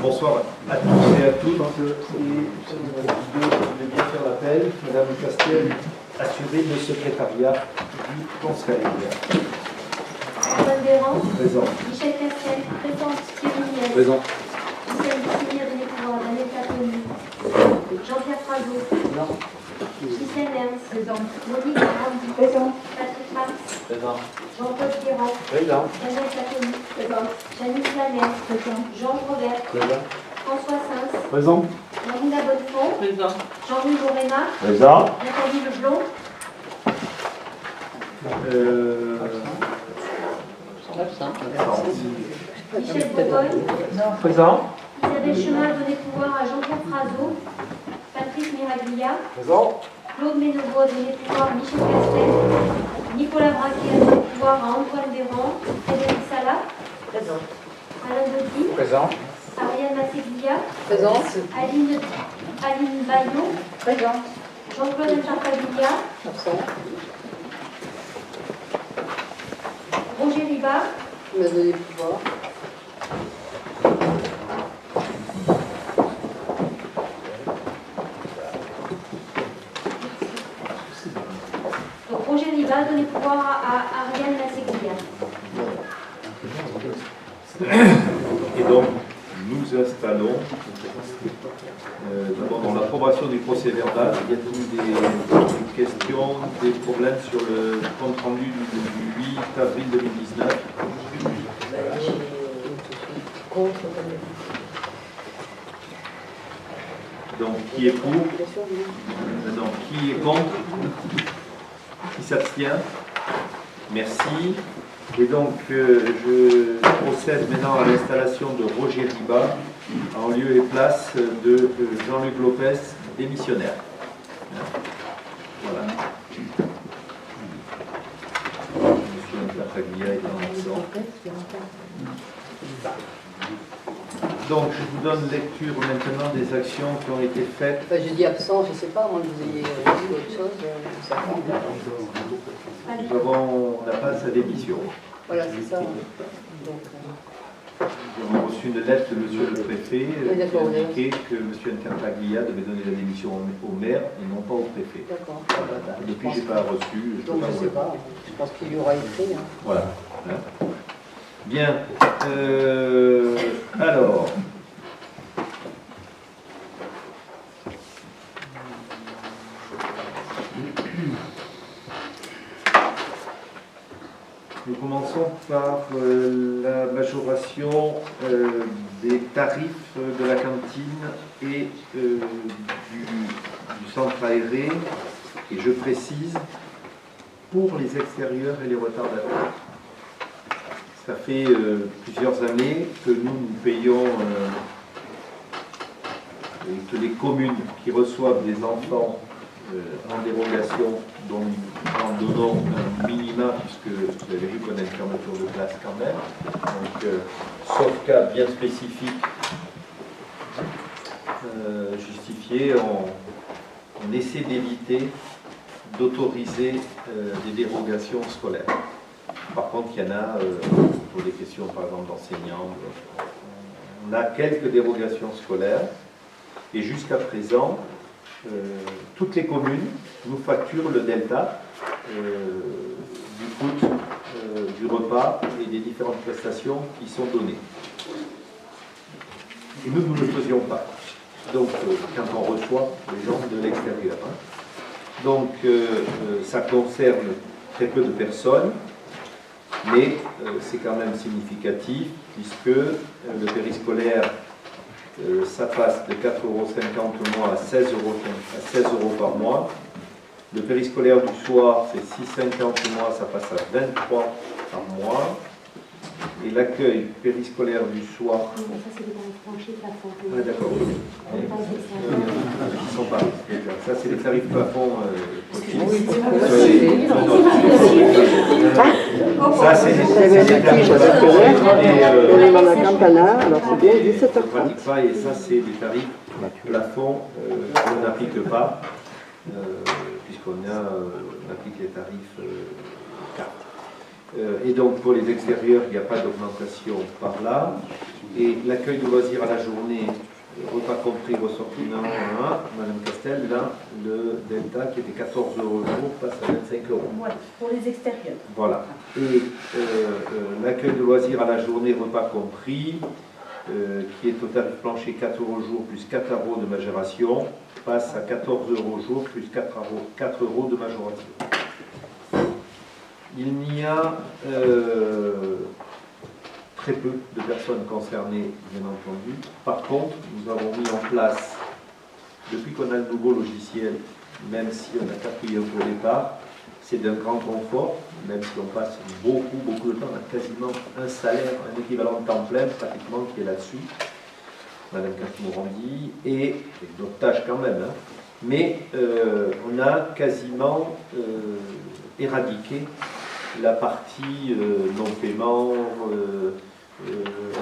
Bonsoir à tous et à toutes. Je vais bien faire l'appel. Madame Castel, assurée de secrétariat du conseil. Antoine Véran. Présent. Michel Castel. Présente. Thierry Niel. Présent. Michel Bussigny, donné pouvoir. Daniel Catoni. Jean-Pierre Frazo. Présent. Gisèle Ernst. Présente. Monique Arandi. Présente. Patrick Marx. Présent. Jean-Paul Guérand. Présent. Daniel Catoni. Présente. Janice Lamère. Présent. Georges Robert. Présent. François Sins. Présent. Marina Bonnefond. Présent. Jean-Louis Lorena. Présent. Nathalie Leblond. Michel Bourgogne. Présent. Isabelle Chemin a donné pouvoir à Jean-Pierre Frazo. Patrice Miraglia. Présent. Claude Ménovo a donné pouvoir à Michel Castel. Nicolas Braquet a donné pouvoir à Antoine Véran. Frédéric Salat. Présent. Alain Doty. Présent. Ariane Masseglia. Présente. Aline Bayon. Présent. Jean-Claude Interpavilla. Absent. Roger Riba. Il m'a donné le pouvoir. Donc Roger Riba a donné pouvoir à Ariane Masseglia. Et donc, nous installons d'abord dans l'approbation du procès verbal. Y a-t-il des questions, des problèmes sur le compte rendu du 8 avril 2019? Donc, qui est pour? Non, qui est contre? Qui s'abstient? Merci. Et donc, je procède maintenant à l'installation de Roger Riba en lieu et place de Jean-Luc Lopez, démissionnaire. Voilà. Monsieur Interpaglia est en absent. Donc, je vous donne lecture maintenant des actions qui ont été faites. Enfin, j'ai dit absent, je ne sais pas, moi que vous ayez dit autre chose, ça prend. On n'a pas sa démission. Voilà, c'est ça. Donc, Nous avons reçu une lettre de monsieur le préfet qui indiquait que monsieur Interpaglia devait donner la démission au maire et non pas au préfet. d'accord. Voilà. Depuis, je n'ai pas reçu. Donc, je ne sais pas. Je pense qu'il y aura écrit. Hein. Voilà. Bien. Alors. Nous commençons par la majoration des tarifs de la cantine et du centre aéré. Et je précise, pour les extérieurs et les retardataires. Ça fait plusieurs années que nous payons, que les communes qui reçoivent des enfants en dérogation, donc en donnant un minima, puisque vous avez vu qu'on a une fermeture de classe quand même, donc sauf cas bien spécifique justifié, on essaie d'éviter d'autoriser des dérogations scolaires. Par contre, il y en a pour des questions, par exemple, d'enseignants. On a quelques dérogations scolaires. Et jusqu'à présent, toutes les communes nous facturent le delta du coût du repas et des différentes prestations qui sont données. Et nous ne le faisions pas. Donc, quand on reçoit les gens de l'extérieur. Hein. Donc, ça concerne très peu de personnes. Mais c'est quand même significatif puisque le périscolaire, ça passe de 4,50 € mois à 16 € par mois. Le périscolaire du soir, c'est 6,50 € mois, ça passe à 23 € par mois. Et l'accueil périscolaire du soir. Ça, c'est des tarifs planchers, plafond. Ah, d'accord. Ils sont pas. Ça, c'est les tarifs plafond. Ça, c'est les tarifs alors c'est bien 17h30. Et ça, c'est les tarifs plafond qu'on n'applique pas, puisqu'on applique les tarifs carte. Et donc pour les extérieurs, il n'y a pas d'augmentation par là. Et l'accueil de loisirs à la journée, repas compris, ressortiment, hein, Madame Castel, là, le delta qui était 14 € le jour passe à 25 €. Voilà, pour les extérieurs. Voilà. Et l'accueil de loisirs à la journée, repas compris, qui est au tarif plancher 4 € au jour plus 4 € de majoration, passe à 14 € au jour plus 4 € de majoration. Il n'y a très peu de personnes concernées, bien entendu. Par contre, nous avons mis en place, depuis qu'on a le nouveau logiciel, même si on a appuyé au départ, c'est d'un grand confort, même si on passe beaucoup de temps, on a quasiment un salaire, un équivalent de temps plein pratiquement qui est là-dessus, Madame Casmourandi, et d'autres tâches quand même, hein. Mais on a quasiment éradiqué la partie non-paiement,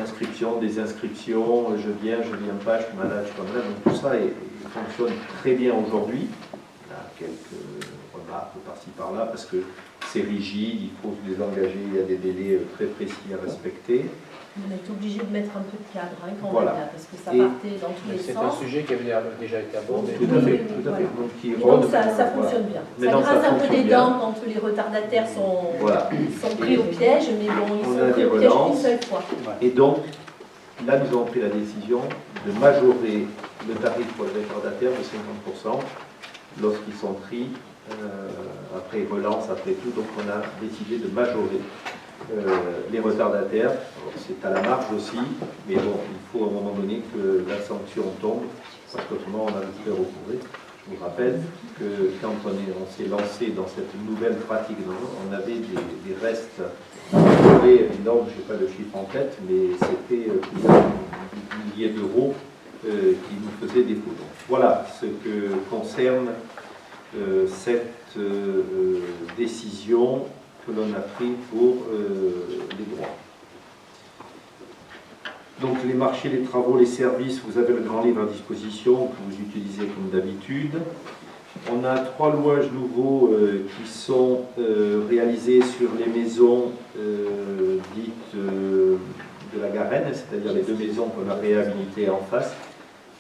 inscription, désinscription, je viens pas, je suis malade, je suis pas malade. Donc tout ça fonctionne très bien aujourd'hui. Il y a quelques remarques par-ci par-là parce que c'est rigide, il faut se désengager, il y a des délais très précis à respecter. On est obligé de mettre un peu de cadre hein, quand Voilà. on est là, parce que ça partait dans tous les sens. C'est un sujet qui avait déjà été abordé. Tout à fait, tout à fait. Voilà. Donc, Donc ça fonctionne bien. Maintenant, ça grince un peu fonctionne des bien. dents quand les retardataires sont pris au piège, mais bon, ils On sont a pris des au piège relances. une seule fois. Et donc, là, nous avons pris la décision de majorer le tarif pour les retardataires de 50% lorsqu'ils sont pris après relance, après tout. Donc, on a décidé de majorer les retardataires. C'est à la marge aussi, mais bon, il faut à un moment donné que la sanction tombe, parce qu'autrement, on a pu faire recouvrer. Je vous rappelle que quand on s'est lancé dans cette nouvelle pratique, on avait des restes énormes, je n'ai pas le chiffre en tête, mais c'était des milliers d'euros qui nous faisaient défaut. Donc, voilà ce que concerne cette décision que l'on a prise pour les droits. Donc les marchés, les travaux, les services, vous avez le grand livre à disposition que vous utilisez comme d'habitude. On a 3 louages nouveaux qui sont réalisés sur les maisons dites de la Garenne, c'est-à-dire les 2 maisons qu'on a réhabilitées en face.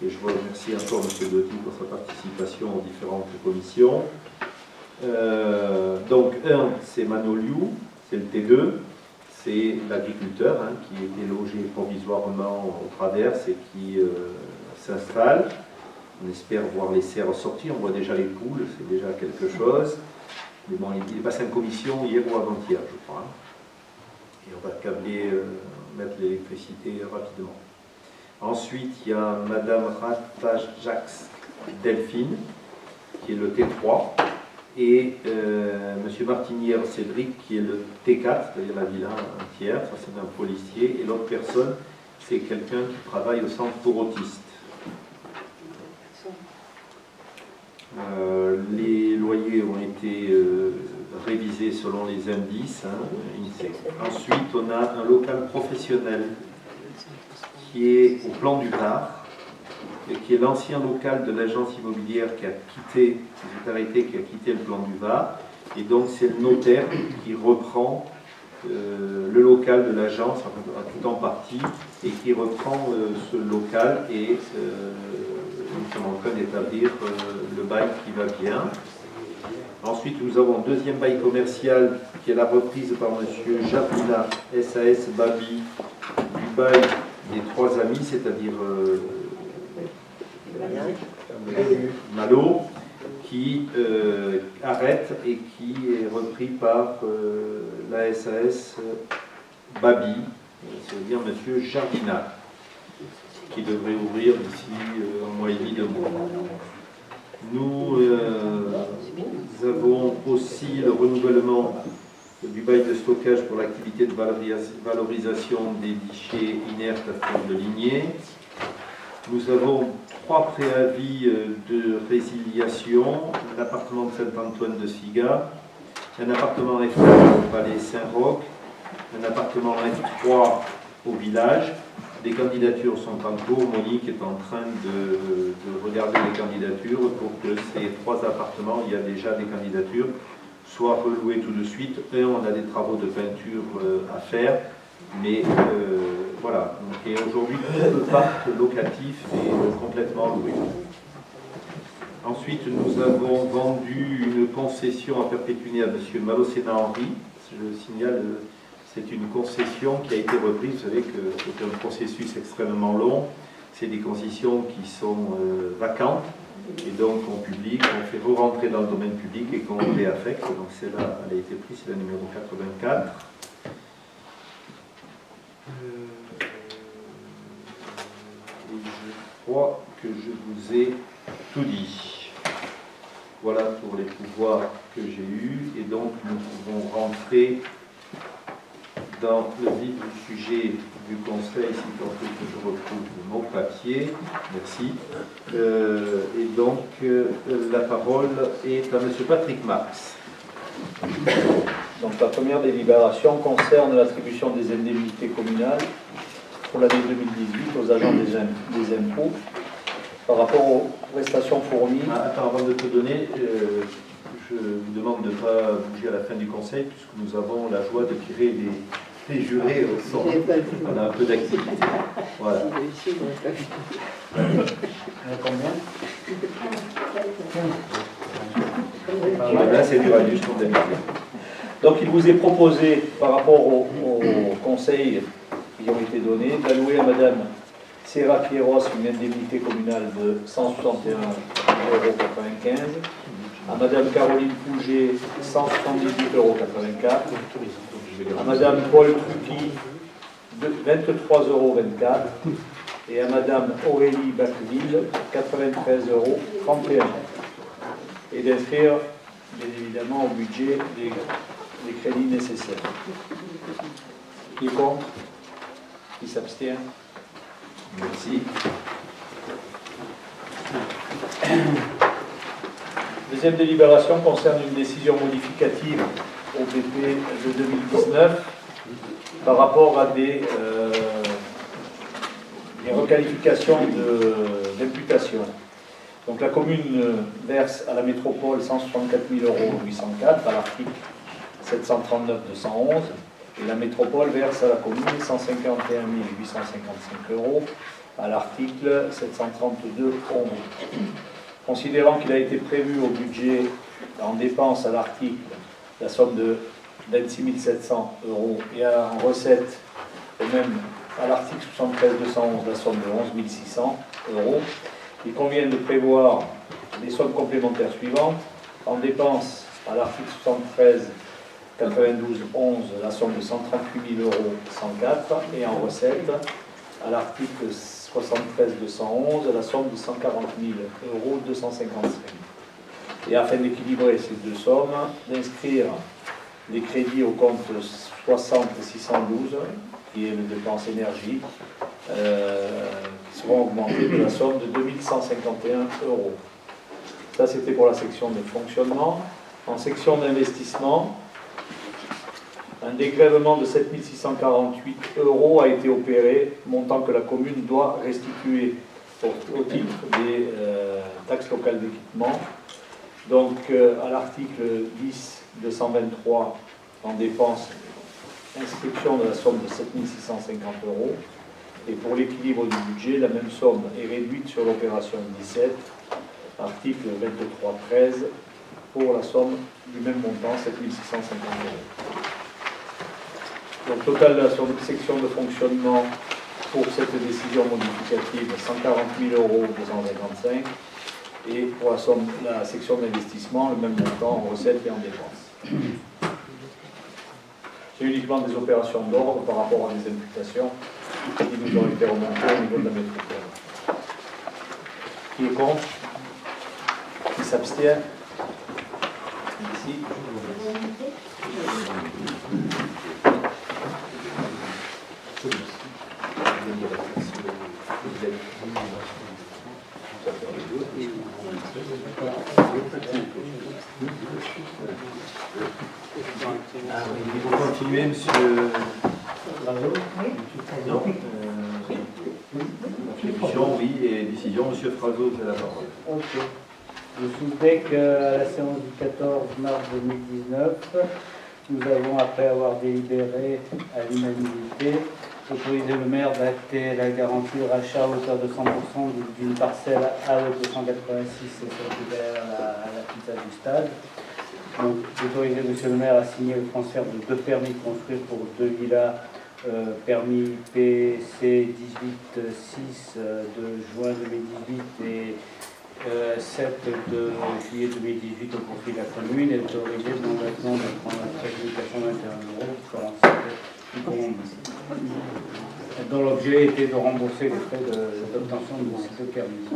Et je remercie encore M. Doty pour sa participation aux différentes commissions. Donc un, c'est Manoliu, c'est le T2. C'est l'agriculteur hein, qui était logé provisoirement au travers et qui s'installe. On espère voir les serres sortir. On voit déjà les poules, c'est déjà quelque chose. Mais bon, il est passé en commission hier ou avant-hier, je crois. Et on va câbler, mettre l'électricité rapidement. Ensuite, il y a Madame Ratajax Delphine, qui est le T3. Et M. Martinière Cédric qui est le T4, c'est-à-dire la villa entière, ça c'est un policier, et l'autre personne c'est quelqu'un qui travaille au centre pour autistes. Les loyers ont été révisés selon les indices. Hein, ensuite on a un local professionnel qui est au plan du Var, et qui est l'ancien local de l'agence immobilière qui a quitté, qui a quitté le plan du Var. Et donc c'est le notaire qui reprend le local de l'agence, tout en partie, et qui reprend ce local et nous sommes en train d'établir le bail qui va bien. Ensuite, nous avons un deuxième bail commercial qui est la reprise par M. Jardina, SAS Babi, du bail des 3 amis, c'est-à-dire Malo, qui arrête et qui est repris par la SAS Babi, c'est-à-dire M. Jardina, qui devrait ouvrir d'ici un mois et demi, 2 mois. Nous avons aussi le renouvellement du bail de stockage pour l'activité de valorisation des déchets inertes à forme de lignée. Nous avons 3 préavis de résiliation, un appartement de Saint-Antoine de Siga, un appartement F4 au Palais Saint-Roch, un appartement F3 au village. Les candidatures sont en cours. Monique est en train de regarder les candidatures. Pour que ces 3 appartements, il y a déjà des candidatures soit reloué tout de suite. On a des travaux de peinture à faire, mais voilà. Et aujourd'hui, tout le parc locatif est complètement loué. Ensuite, nous avons vendu une concession à perpétuité à M. Malocena Henry. Je signale, c'est une concession qui a été reprise. Vous savez que c'est un processus extrêmement long. C'est des concessions qui sont vacantes. Et donc on publie, on fait re-rentrer dans le domaine public et qu'on réaffecte. Donc celle-là, elle a été prise, c'est la numéro 84. Et je crois que je vous ai tout dit. Voilà pour les pouvoirs que j'ai eus. Et donc nous pouvons rentrer dans le vif du sujet du Conseil, si tant est que je retrouve mon papier. Merci. Et donc, la parole est à M. Patrick Marx. Donc la première délibération concerne l'attribution des indemnités communales pour l'année 2018 aux agents des impôts par rapport aux prestations fournies. Attends, avant de te donner, je vous demande de ne pas bouger à la fin du Conseil, puisque nous avons la joie de tirer les jurés au sort. On a un peu d'activité. Voilà. Combien? Là, c'est du radius comme d'habitude. Donc il vous est proposé, par rapport aux conseils qui ont été donnés, d'allouer à Madame Sierra Pierros une indemnité communale de 161,95 €, à Madame Caroline Pouget 178,84 €, à Madame Paul Truqui 23,24 € et à Madame Aurélie Bacqueville 93,31 €. Et d'inscrire, bien évidemment, au budget les crédits nécessaires. Qui est contre? Qui s'abstient? Merci. Deuxième délibération concerne une décision modificative au BP de 2019 par rapport à des requalifications d'imputation. Donc la commune verse à la métropole 164 804 à l'article 739-211 et la métropole verse à la commune 151 855 € à l'article 732-11. Considérant qu'il a été prévu au budget en dépenses à l'article la somme de 26 700 € et en recette au même à l'article 73-211 la somme de 11 600 €, il convient de prévoir les sommes complémentaires suivantes. En dépenses à l'article 73-92-11 la somme de 138 104 € et en recette à l'article 73-211 la somme de 140 255 €. Et afin d'équilibrer ces deux sommes, d'inscrire les crédits au compte 60-612, qui est le dépense énergie, qui seront augmentés de la somme de 2151 €. Ça, c'était pour la section de fonctionnement. En section d'investissement, un dégrèvement de 7 648 € a été opéré, montant que la commune doit restituer au titre des taxes locales d'équipement. Donc, à l'article 10-223, en dépenses, inscription de la somme de 7 650 €. Et pour l'équilibre du budget, la même somme est réduite sur l'opération 17, article 23-13, pour la somme du même montant, 7 650 €. Donc, total de la section de fonctionnement pour cette décision modificative, 140 225 €. Et pour la section d'investissement, le même montant en recettes et en dépenses. C'est uniquement des opérations d'ordre par rapport à des imputations qui nous ont été remontées au niveau de la métropole. Qui est contre? Qui s'abstient? Merci. Il faut continuer, monsieur. Non. Contribution, oui, et décision, monsieur Frazo, c'est la parole. Ok. Je soulevais qu'à la séance du 14 mars 2019, nous avons, après avoir délibéré à l'unanimité, autorisé le maire d'acter la garantie de rachat à hauteur de 100% d'une parcelle AE286 à la pizza du stade. Donc, d'autoriser M. le maire à signer le transfert de 2 permis de construire pour 2 villas, permis PC 18-6 de juin 2018 et 7 de juillet 2018 au profit de la commune, et d'autoriser l'engagement de 13 421 € pour l'ensemble dont l'objet était de rembourser les frais d'obtention de ces 2 permis.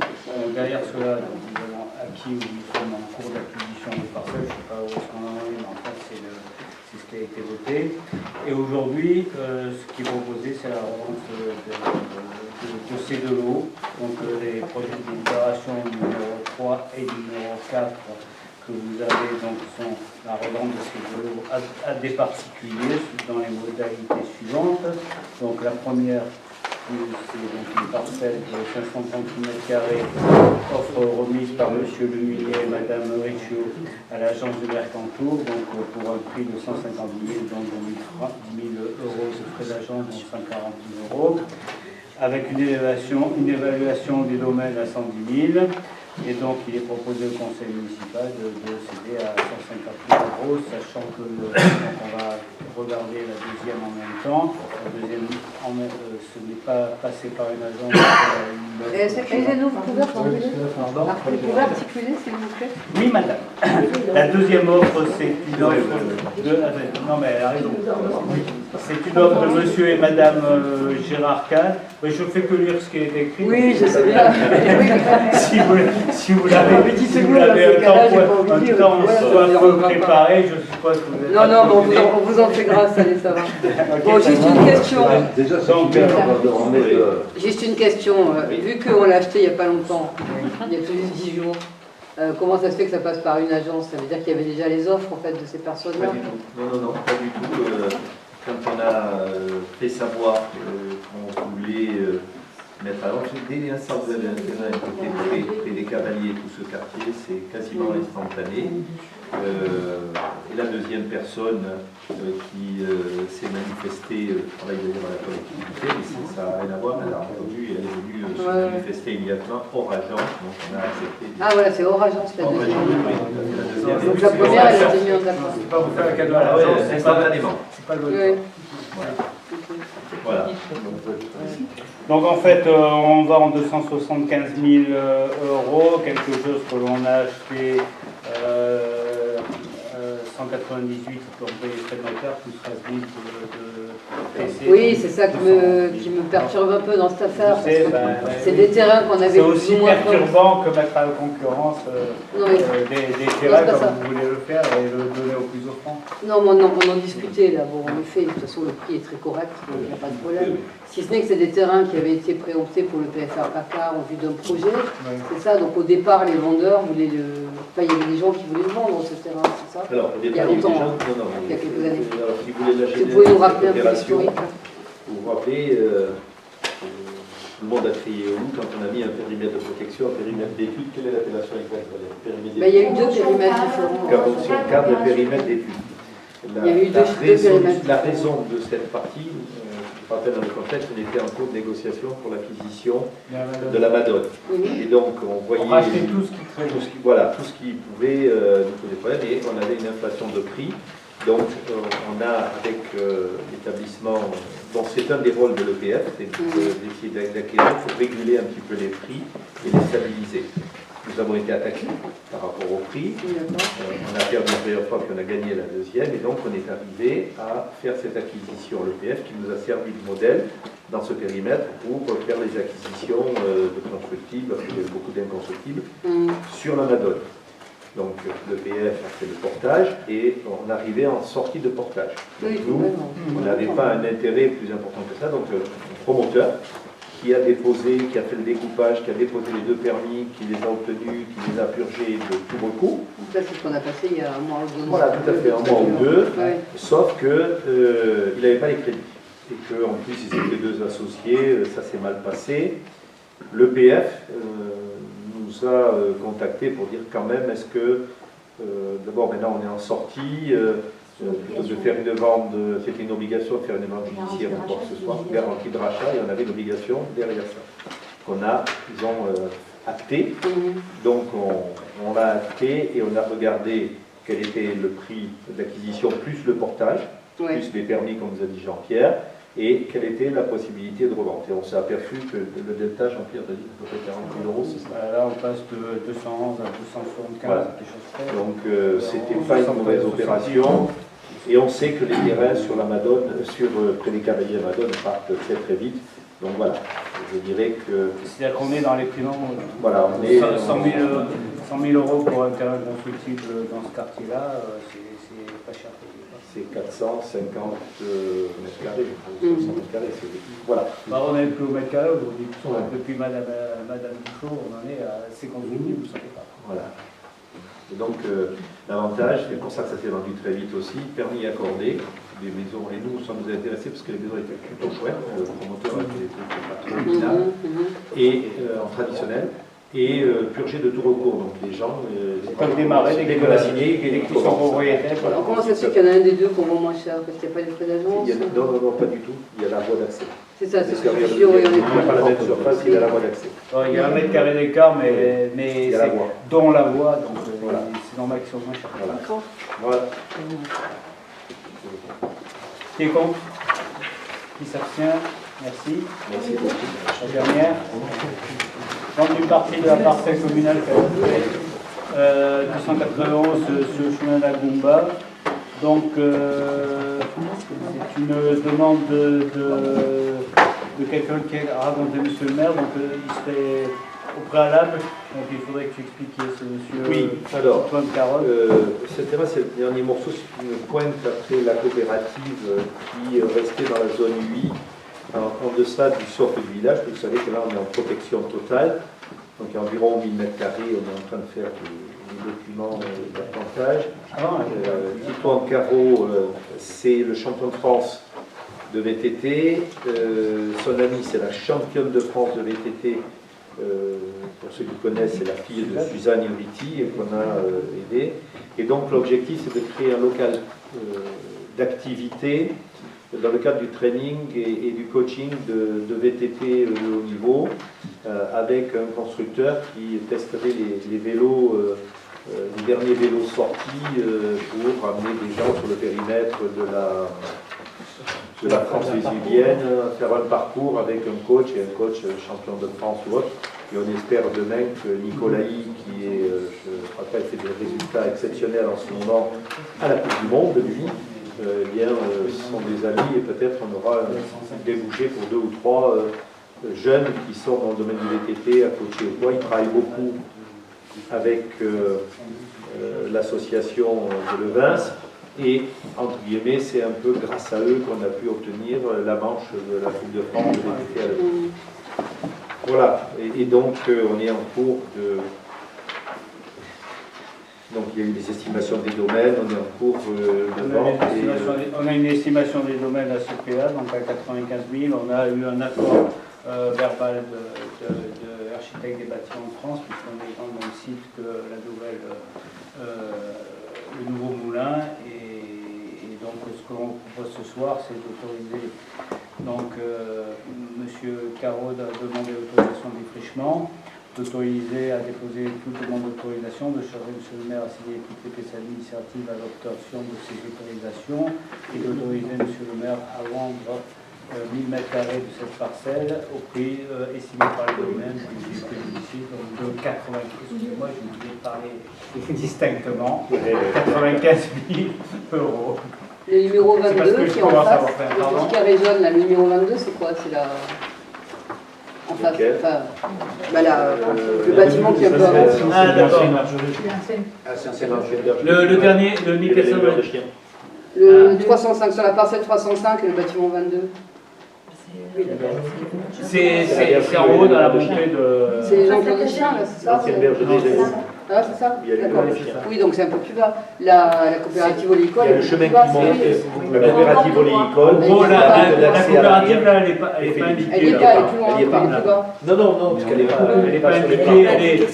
Derrière cela, nous avons acquis, nous sommes en cours d'acquisition de parcelles, je ne sais pas où est-ce qu'on en est, mais en fait c'est ce qui a été voté. Et aujourd'hui, ce qui est proposé, c'est la revente de ces 2 lots, donc les projets de délibération numéro 3 et numéro 4 que vous avez, donc sont la revente de ces 2 lots à des particuliers dans les modalités suivantes. Donc la première, c'est donc une parcelle de 538 m², offre remise par M. Lemillet et Mme Riccio à l'agence de Mercantour, donc pour un prix de 150 000, dont 10 000 € de frais d'agence, donc 140 000 €, avec une évaluation du domaine à 110 000. Et donc, il est proposé au conseil municipal de céder à 150 000 €, sachant que donc on va regarder la deuxième en même temps. La deuxième, ce n'est pas passé par une agence. Excusez-nous, vous pouvez articuler, s'il vous plaît? Oui, madame. La deuxième offre, c'est une offre de... Non, mais elle a raison. C'est une offre de monsieur et madame Gérard Kahn. Je ne fais que lire ce qui est écrit. Oui, je sais bien. Si vous l'avez un temps soit peu préparé, je suppose que vous êtes... Non, non, mais on vous en fait grâce, allez, ça va. Bon, juste une question. Déjà, Juste une question. Vu qu'on l'a acheté il n'y a pas longtemps, il y a tout juste 10 jours, comment ça se fait que ça passe par une agence? Ça veut dire qu'il y avait déjà les offres en fait de ces personnes-là? Pas du tout. Non, pas du tout. Quand on a fait savoir qu'on voulait mettre à l'ordre, dès l'instant où vous avez un terrain près des Cavaliers, tout ce quartier, c'est quasiment instantané. Et la deuxième personne qui s'est manifestée travaille d'ailleurs à la collectivité, mais ça n'a rien à voir, elle a entendu et elle est venue se manifester immédiatement hors agence, donc on a accepté. Ah voilà, c'est hors agence la deuxième. Donc la C'est première, elle a été mise en accord. C'est pas vous faire un cadeau à l'agence, c'est instantanément. pas le... Voilà. Donc en fait, on va en 275 000 €, quelque chose que l'on a acheté 198 pour payer les frais de notaire, plus 13 000 de PC. Oui, c'est ça qui me perturbe un peu dans cette affaire. C'est des terrains qu'on avait C'est aussi plus ou moins perturbant que mettre à la concurrence des terrains comme vous voulez le faire et le donner au plus offrant. Non, mais on en discutait là. Bon, en effet, de toute façon, le prix est très correct, donc il n'y a pas de problème. Si ce n'est que c'est des terrains qui avaient été préemptés pour le PFR PACA en vue d'un projet. C'est ça, donc au départ, les vendeurs voulaient le. Enfin, il y avait des gens qui voulaient le vendre, ce terrain, c'est ça? Alors, au il y départ, a longtemps, il y a quelques années. Alors, si vous voulez la Vous pouvez nous rappeler un peu opération, l'historique? vous vous rappelez, tout le monde a crié au loup quand on a mis un périmètre de protection, un périmètre d'études. Quelle est l'appellation exacte? Il y a eu 2 périmètres différents. Convention cadre et périmètre d'études. Il y a eu deux périmètres. La raison de cette partie, je rappelle dans le contexte, on était en cours de négociation pour l'acquisition de la Madone. Et donc on voyait tout ce qui traînait. tout ce qui pouvait nous poser problème, et on avait une inflation de prix. Donc on a avec l'établissement, donc c'est un des rôles de l'EPF, c'est d'essayer d'acquérir, il faut réguler un petit peu les prix et les stabiliser. Nous avons été attaqués par rapport au prix. On a perdu la première fois, puis on a gagné la deuxième. Et donc, on est arrivé à faire cette acquisition, l'EPF, qui nous a servi de modèle dans ce périmètre pour faire les acquisitions de constructibles, parce qu'il y a beaucoup d'inconstructibles, sur la Madone. Donc, l'EPF a fait le portage et on arrivait en sortie de portage. Donc, nous, on n'avait pas un intérêt plus important que ça. Donc, le promoteur, qui a déposé, qui a fait le découpage, qui a déposé les 2 permis, qui les a obtenus, qui les a purgés de tout recours. Ça, c'est ce qu'on a passé il y a un mois ou 2. Voilà, tout à fait, un mois ou 2, sauf qu'il n'avait pas les crédits. Et qu'en plus, ils étaient 2 associés, ça s'est mal passé. L'EPF nous nous a contactés pour dire quand même, est-ce que, d'abord maintenant on est en sortie, plutôt que de faire une vente, c'était une obligation de faire une vente judiciaire ou quoi que ce soit, garantie de rachat, et on avait l'obligation derrière ça. Qu'on a, ils ont acté, donc on l'a acté et on a regardé quel était le prix d'acquisition plus le portage, plus les permis comme nous a dit Jean-Pierre, et quelle était la possibilité de revente. Et on s'est aperçu que le delta, Jean-Pierre a dit à peu près 40 000 €, c'est ça. Là, on passe de 211 à 275, voilà. quelque chose près. Donc c'était pas une mauvaise opération. Et on sait que les terrains sur la Madone, près des Cavaliers Madone, partent très très vite. Donc voilà, je dirais que... C'est-à-dire qu'on est dans les prix normaux. Voilà, on est... 100 000 € pour un terrain constructible dans ce quartier-là, c'est pas cher. C'est 450 mètres carrés, 500 mètres carrés, voilà. Bah, on est plus au mètre carré aujourd'hui. Depuis Madame Bouchot, on en est à 50 000, vous ne savez pas. Voilà. Et donc, l'avantage, c'est pour ça que ça s'est vendu très vite aussi, permis accordé, des maisons, et nous, ça nous a intéressés parce que les maisons étaient plutôt chouettes, le promoteur a fait des trucs pas trop originales, et en traditionnel, et purgé de tout recours. Donc les gens peuvent démarrer dès qu'on a signé, dès qu'ils sont propriétaires. Voilà. Comment ça se fait qu'il y en a un des deux qu'on vend moins cher? Parce qu'il n'y a pas les frais d'agence? Non, pas du tout. Il y a la voie d'accès. C'est ça, c'est ce que il je suis n'y a pas la même surface, il y a la voie d'accès. Il y a 1 mètre carré d'écart, mais il y a la voie. Dont la voie, donc voilà. c'est normal qu'ils soient moins chers. Voilà. Qui est contre? Qui s'abstient? Merci. Merci beaucoup. La dernière. Vente d'une partie de la parcelle communale 291 sur le chemin d'Agumba. Donc, c'est une demande de quelqu'un qui a raconté monsieur le maire, donc il serait au préalable. Donc, il faudrait que tu expliquiez ce monsieur. Oui, alors, Antoine Carotte. c'est le dernier morceau, c'est une pointe après la coopérative qui restait dans la zone 8. En deçà du socle du village, vous savez que là on est en protection totale, donc il y a environ 1000 mètres carrés, on est en train de faire des documents d'appontage. Tito Ancaro, c'est le champion de France de VTT, son amie c'est la championne de France de VTT, pour ceux qui connaissent, c'est la fille de Suzanne Irviti qu'on a aidé. Et donc l'objectif c'est de créer un local d'activité dans le cadre du training et du coaching de VTT de haut niveau, avec un constructeur qui testerait les vélos, les derniers vélos sortis pour amener des gens sur le périmètre de la France vésilienne, faire un parcours avec un coach et un coach champion de France ou autre. Et on espère demain que Nicolaï, qui est, je rappelle, fait des résultats exceptionnels en ce moment à la Coupe du Monde, lui, ce sont des amis et peut-être on aura débouché pour 2 ou 3 jeunes qui sont dans le domaine du VTT à coacher au poids. Ils travaillent beaucoup avec l'association de Levins et entre guillemets c'est un peu grâce à eux qu'on a pu obtenir la manche de la Coupe de France de VTT à Levins. Voilà, et donc on est en cours de... Donc il y a eu des estimations des domaines, on est en cours de vente. On a une estimation des domaines à CPA, donc à 95 000. On a eu un accord verbal de l'architecte des bâtiments de France, puisqu'on est dans le même site que le nouveau moulin. Et donc ce que l'on propose ce soir, c'est d'autoriser. Donc M. Caro a demandé l'autorisation de défrichement, d'autoriser à déposer toute demande d'autorisation, de charger M. le maire à signer toutes les pièces administratives à l'obtention de ces autorisations et d'autoriser M. le maire à vendre 1000 m² de cette parcelle au prix estimé par le domaine du ici, donc de 80 000, excusez-moi, je voulais parler distinctement, 95 000 €. Le numéro 22 qui est en face, le petit carré jaune, là, le numéro 22, c'est quoi? C'est la... En face, enfin, bah le bâtiment qui est un peu avant. Ah, d'accord. Le dernier, le nid personne. Le 305, sur la parcelle 305 et le bâtiment 22. C'est en haut dans la montée de... C'est Jean-Claude Chien, là, c'est ça? Ah, c'est ça? Il y a les D'accord. deux chiens. Oui, donc c'est un peu plus bas. La coopérative oléicole. Il y a le est plus chemin bas, qui monte. oui. La coopérative oléicole. Bon, la l'accès à la coopérative, rivière. là, elle n'est pas indiquée. Elle n'y est là. pas, elle est plus loin, Elle y est pas. elle est plus bas. Non, non, non, parce qu'elle n'est pas, Elle n'est pas sur les indiquée, plans.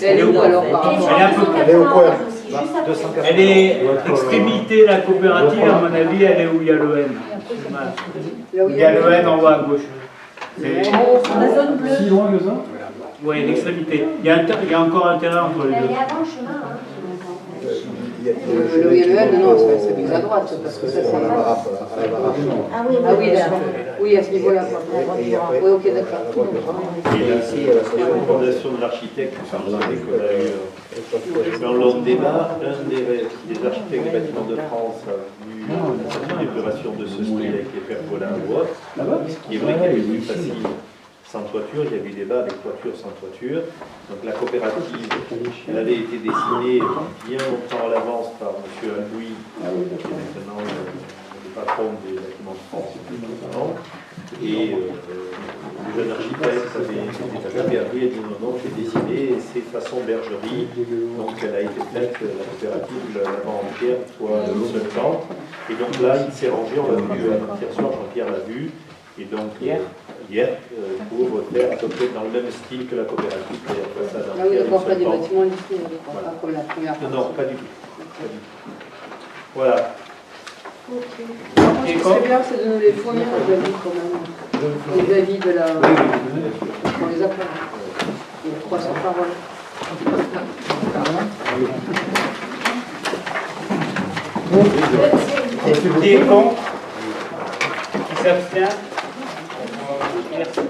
Elle est où alors par Elle est rapport sur Elle est un peu- 291 aussi, juste après. 280. Elle est extrémité, la coopérative, à mon avis, elle est où il y a le N. Là où Il y a le N en haut à gauche. C'est- Sur la zone bleue. Si loin que ça? Oui, l'extrémité. Il y a encore un terrain entre les Elle deux. est avant le chemin. Hein. Là où il y a le N, non, c'est plus à droite, parce que ça c'est. Ah oui, Ah oui, d'accord. Oui, à ce niveau-là. Oui, ok, d'accord. Et là, ici, c'est la recommandation de l'architecte, vous savez qu'on a eu dans le débat, un des architectes des bâtiments de France a vu une épuration de ce style avec les pergolins ou autre, ce qui est vrai qu'il est plus facile sans toiture, il y a eu débat avec toiture sans toiture. Donc la coopérative, elle avait été dessinée bien longtemps à l'avance par M. Albouy, qui est maintenant le patron des bâtiments de France maintenant. Et le jeune architecte avait appris, a dit non, non, j'ai dessiné, c'est façon bergerie. Donc elle a été faite, la coopérative, l'avant-entière, soit le seul temps. Et donc là, il s'est rangé, on l'a vu hier soir, Jean-Pierre l'a vu. Et donc, hier, pour faire à peu près dans le même style que la coopérative. Ah oui, d'accord, pas des bâtiments industriels, pas comme la première fois. Non, non, pas du tout. Pas du tout. Voilà. Moi, ce qui serait bien, c'est de nous les fournir, les avis quand même. Les avis de la. On les a pas. Il y a 300 paroles. Qui est contre? Qui s'abstient? Merci.